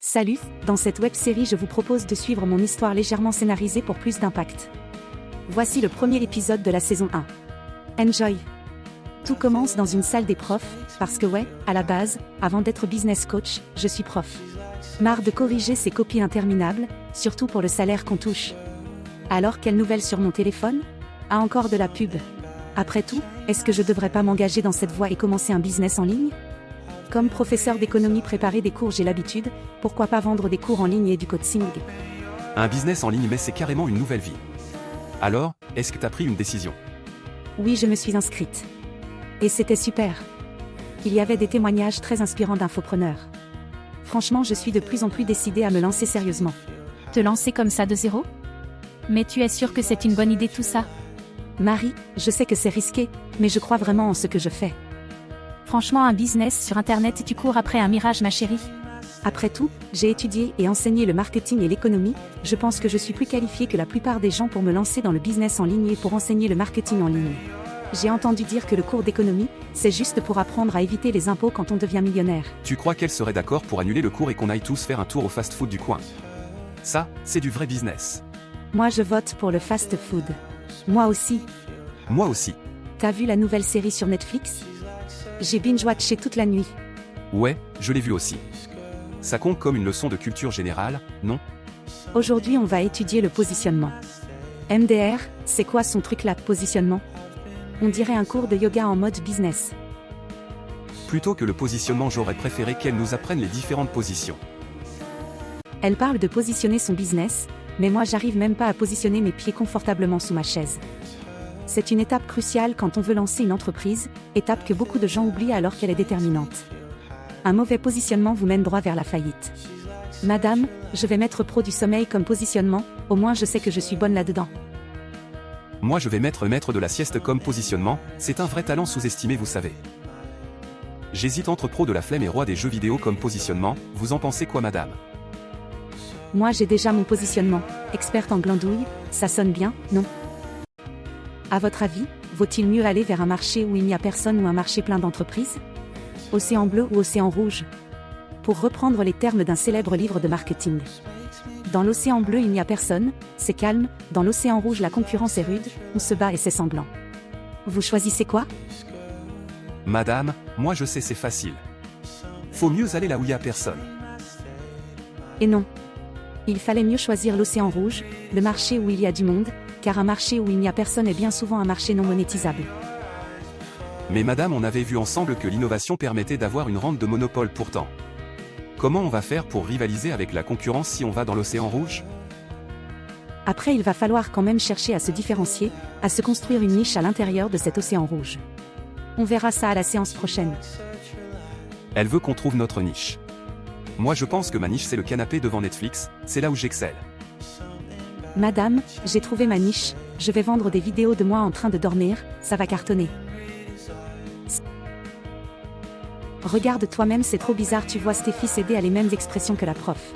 Salut, dans cette web-série je vous propose de suivre mon histoire légèrement scénarisée pour plus d'impact. Voici le premier épisode de la saison 1. Enjoy! Tout commence dans une salle des profs, parce que ouais, à la base, avant d'être business coach, je suis prof. Marre de corriger ces copies interminables, surtout pour le salaire qu'on touche. Alors quelle nouvelle sur mon téléphone? Ah, encore de la pub. Après tout, est-ce que je devrais pas m'engager dans cette voie et commencer un business en ligne? Comme professeur d'économie préparer des cours j'ai l'habitude, pourquoi pas vendre des cours en ligne et du coaching? Un business en ligne mais c'est carrément une nouvelle vie. Alors, est-ce que t'as pris une décision? Oui, je me suis inscrite. Et c'était super. Il y avait des témoignages très inspirants d'infopreneurs. Franchement, je suis de plus en plus décidée à me lancer sérieusement. Te lancer comme ça de zéro? Mais tu es sûre que c'est une bonne idée tout ça? Marie, je sais que c'est risqué, mais je crois vraiment en ce que je fais. Franchement, un business sur Internet, tu cours après un mirage, ma chérie. Après tout, j'ai étudié et enseigné le marketing et l'économie, je pense que je suis plus qualifiée que la plupart des gens pour me lancer dans le business en ligne et pour enseigner le marketing en ligne. J'ai entendu dire que le cours d'économie, c'est juste pour apprendre à éviter les impôts quand on devient millionnaire. Tu crois qu'elle serait d'accord pour annuler le cours et qu'on aille tous faire un tour au fast-food du coin? Ça, c'est du vrai business. Moi je vote pour le fast-food. Moi aussi. Moi aussi. T'as vu la nouvelle série sur Netflix? J'ai binge-watché toute la nuit. Ouais, je l'ai vu aussi. Ça compte comme une leçon de culture générale, non? Aujourd'hui on va étudier le positionnement. MDR, c'est quoi son truc là, positionnement? On dirait un cours de yoga en mode business. Plutôt que le positionnement, j'aurais préféré qu'elle nous apprenne les différentes positions. Elle parle de positionner son business, mais moi j'arrive même pas à positionner mes pieds confortablement sous ma chaise. C'est une étape cruciale quand on veut lancer une entreprise, étape que beaucoup de gens oublient alors qu'elle est déterminante. Un mauvais positionnement vous mène droit vers la faillite. Madame, je vais mettre pro du sommeil comme positionnement, au moins je sais que je suis bonne là-dedans. Moi je vais mettre maître de la sieste comme positionnement, c'est un vrai talent sous-estimé vous savez. J'hésite entre pro de la flemme et roi des jeux vidéo comme positionnement, vous en pensez quoi madame? Moi j'ai déjà mon positionnement, experte en glandouille, ça sonne bien, non? À votre avis, vaut-il mieux aller vers un marché où il n'y a personne ou un marché plein d'entreprises? Océan bleu ou océan rouge? Pour reprendre les termes d'un célèbre livre de marketing. Dans l'océan bleu il n'y a personne, c'est calme, dans l'océan rouge la concurrence est rude, on se bat et c'est sanglant. Vous choisissez quoi? Madame, moi je sais c'est facile. Faut mieux aller là où il y a personne. Et non. Il fallait mieux choisir l'océan rouge, le marché où il y a du monde, car un marché où il n'y a personne est bien souvent un marché non monétisable. Mais madame, on avait vu ensemble que l'innovation permettait d'avoir une rente de monopole pourtant. Comment on va faire pour rivaliser avec la concurrence si on va dans l'océan rouge? Après il va falloir quand même chercher à se différencier, à se construire une niche à l'intérieur de cet océan rouge. On verra ça à la séance prochaine. Elle veut qu'on trouve notre niche. Moi je pense que ma niche c'est le canapé devant Netflix, c'est là où j'excelle. Madame, j'ai trouvé ma niche, je vais vendre des vidéos de moi en train de dormir, ça va cartonner. Regarde toi-même, c'est trop bizarre, tu vois Stéphie céder à les mêmes expressions que la prof.